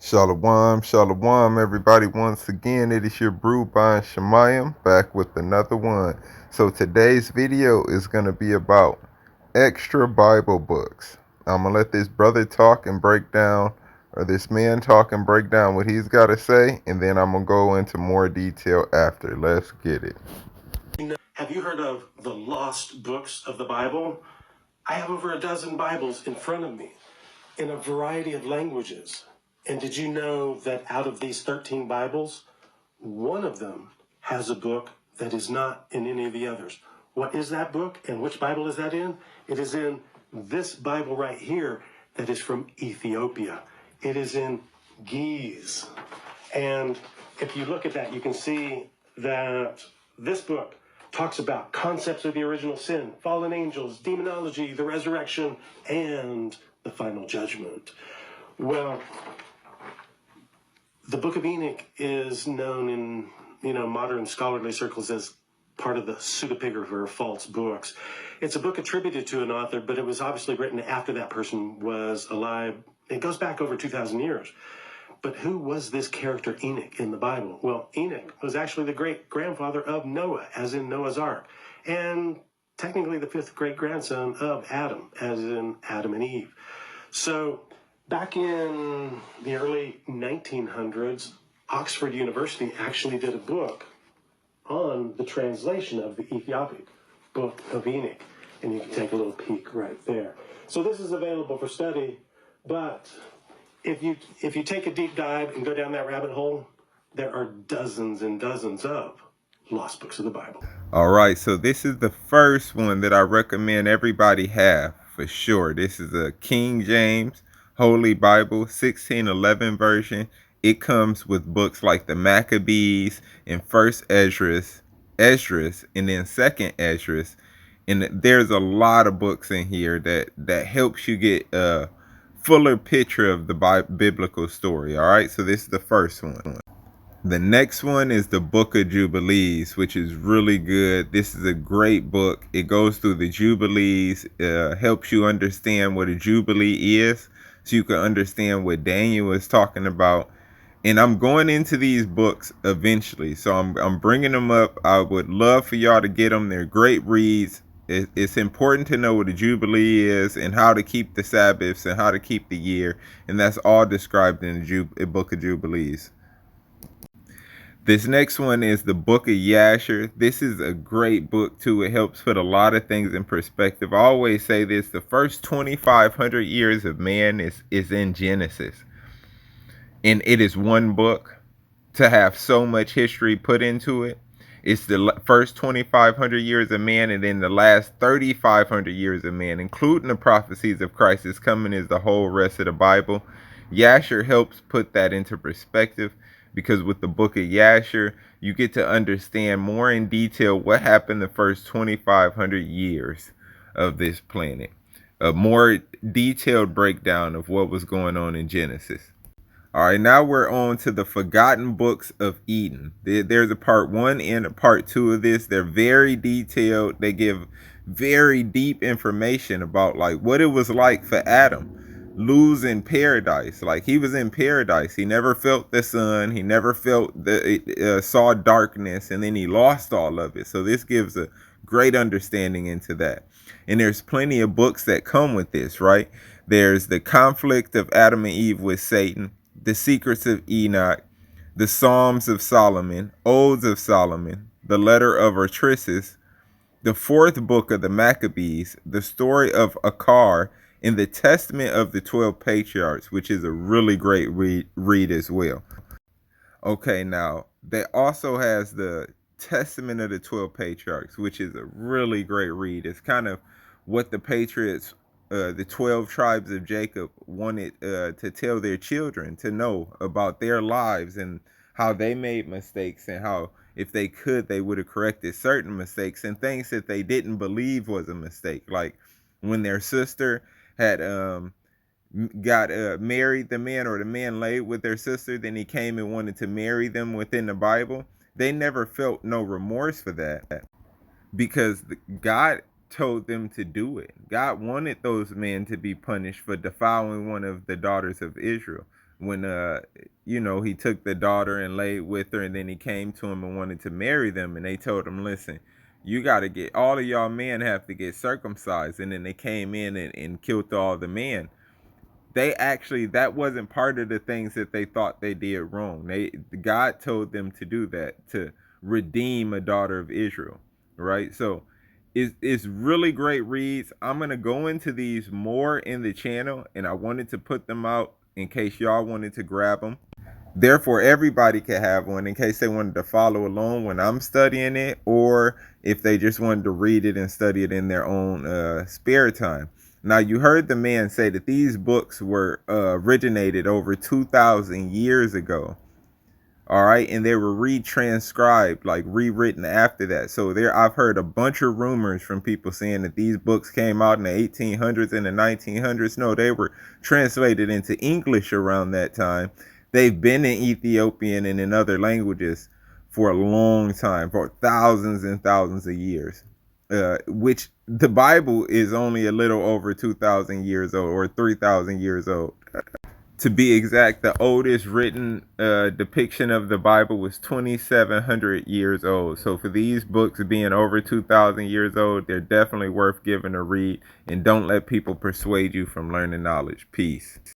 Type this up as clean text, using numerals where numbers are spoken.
Shalom, shalom, everybody. Once again, it is your brew by Shemayim back with another one. So today's video is going to be about extra Bible books. I'm going to let this brother talk and break down, or this man talk and break down what he's got to say, and then I'm going to go into more detail after. Let's get it. Have you heard of the lost books of the Bible? I have over a dozen Bibles in front of me in a variety of languages. And did you know that out of these 13 Bibles, one of them has a book that is not in any of the others? What is that book and which Bible is that in? It is in this Bible right here that is from Ethiopia. It is in Ge'ez. And if you look at that, you can see that this book talks about concepts of the original sin, fallen angels, demonology, the resurrection, and the final judgment. Well, the Book of Enoch is known in modern scholarly circles as part of the pseudepigrapha or false books. It's a book attributed to an author, but it was obviously written after that person was alive. It goes back over 2,000 years. But who was this character Enoch in the Bible? Well, Enoch was actually the great-grandfather of Noah, as in Noah's Ark, and technically the fifth great-grandson of Adam, as in Adam and Eve. So back in the early 1900s, Oxford University actually did a book on the translation of the Ethiopic Book of Enoch, and you can take a little peek right there. So this is available for study, but if you take a deep dive and go down that rabbit hole, there are dozens and dozens of lost books of the Bible. All right, so this is the first one that I recommend everybody have for sure. This is a King James Holy Bible 1611 version. It comes with books like the Maccabees and First Esdras, and then Second Esdras. And there's a lot of books in here that helps you get a fuller picture of the biblical story. All right, so this is the first one. The next one is the Book of Jubilees, which is really good. This is a great book. It goes through the Jubilees, helps you understand what a Jubilee is, so you can understand what Daniel is talking about. And I'm going into these books eventually, so I'm bringing them up. I would love for y'all to get them. They're great reads. It's important to know what a Jubilee is and how to keep the Sabbaths and how to keep the year, and that's all described in the Book of Jubilees. This next one is the Book of Yasher. This is a great book too. It helps put a lot of things in perspective. I always say this: the first 2,500 years of man is in Genesis, and it is one book. To have so much history put into it, it's the first 2,500 years of man, and then the last 3,500 years of man, including the prophecies of Christ, is coming as the whole rest of the Bible. Yasher helps put that into perspective, because with the Book of Yasher, you get to understand more in detail what happened the first 2,500 years of this planet. A more detailed breakdown of what was going on in Genesis. All right, now we're on to the Forgotten Books of Eden. There's a part 1 and a part 2 of this. They're very detailed. They give very deep information about like what it was like for Adam losing paradise. Like, he was in paradise. He never felt the sun. He never felt saw darkness, and then he lost all of it. So this gives a great understanding into that. And there's plenty of books that come with this, right? There's the conflict of Adam and Eve with Satan, the secrets of Enoch, the Psalms of Solomon, Odes of Solomon, the letter of Artrisis, the fourth book of the Maccabees, the story of Akar, and the Testament of the 12 Patriarchs, which is a really great read as well. Okay, now that also has the Testament of the 12 Patriarchs, which is a really great read. It's kind of what the patriots, the 12 tribes of Jacob, wanted to tell their children to know about their lives and how they made mistakes, and how if they could, they would have corrected certain mistakes and things that they didn't believe was a mistake. Like when their sister had got married the man, or the man laid with their sister, then he came and wanted to marry them within the Bible. They never felt no remorse for that, because God told them to do it. God wanted those men to be punished for defiling one of the daughters of Israel. when he took the daughter and laid with her, and then he came to him and wanted to marry them, and they told him, listen, you got to get, all of y'all men have to get circumcised. And then they came in and killed all the men. They actually, that wasn't part of the things that they thought they did wrong. God told them to do that, to redeem a daughter of Israel, right? So it's really great reads. I'm gonna go into these more in the channel, and I wanted to put them out in case y'all wanted to grab them. Therefore, everybody could have one in case they wanted to follow along when I'm studying it, or if they just wanted to read it and study it in their own spare time. Now, you heard the man say that these books were originated over 2,000 years ago. All right, and they were retranscribed, like rewritten after that. So I've heard a bunch of rumors from people saying that these books came out in the 1800s and the 1900s. No, they were translated into English around that time. They've been in Ethiopian and in other languages for a long time, for thousands and thousands of years. Which the Bible is only a little over 2,000 years old, or 3,000 years old. To be exact, the oldest written depiction of the Bible was 2,700 years old. So for these books being over 2,000 years old, they're definitely worth giving a read. And don't let people persuade you from learning knowledge. Peace.